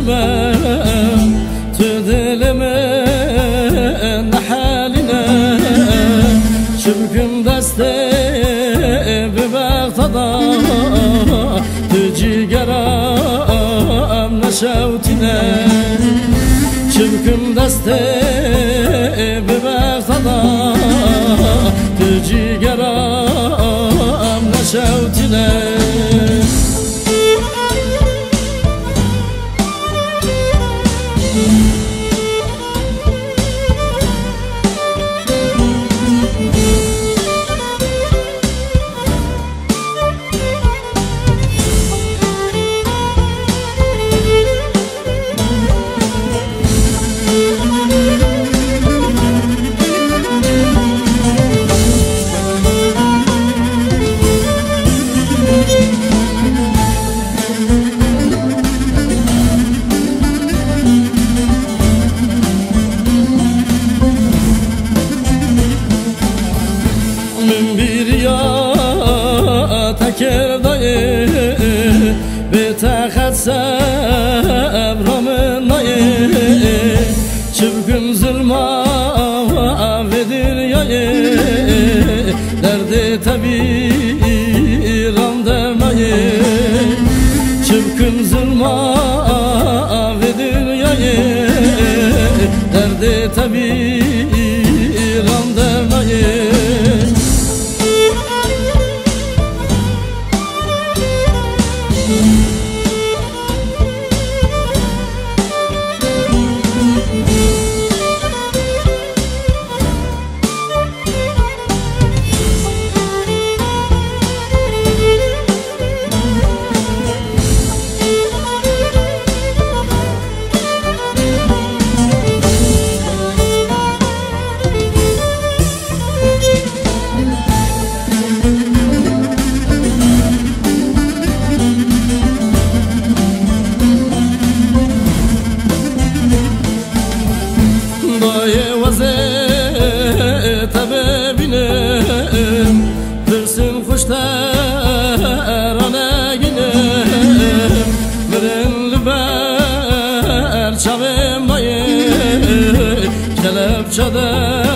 من تو دل من نحالنا شبكم دسته به وقتدا تو جیگرم نشوتنا شبكم دسته به وقتدا تو جیگرم نشوتنا من bir yatakirdayı betakat sabramınayı çubkum zulma vedir yayı derdi tabi randemayı çubkum zulma vedir yayı derdi tabi randemayı Tabibinem Pırsın kuşlarına ginem Birinli bel çavim dayı Kelepçede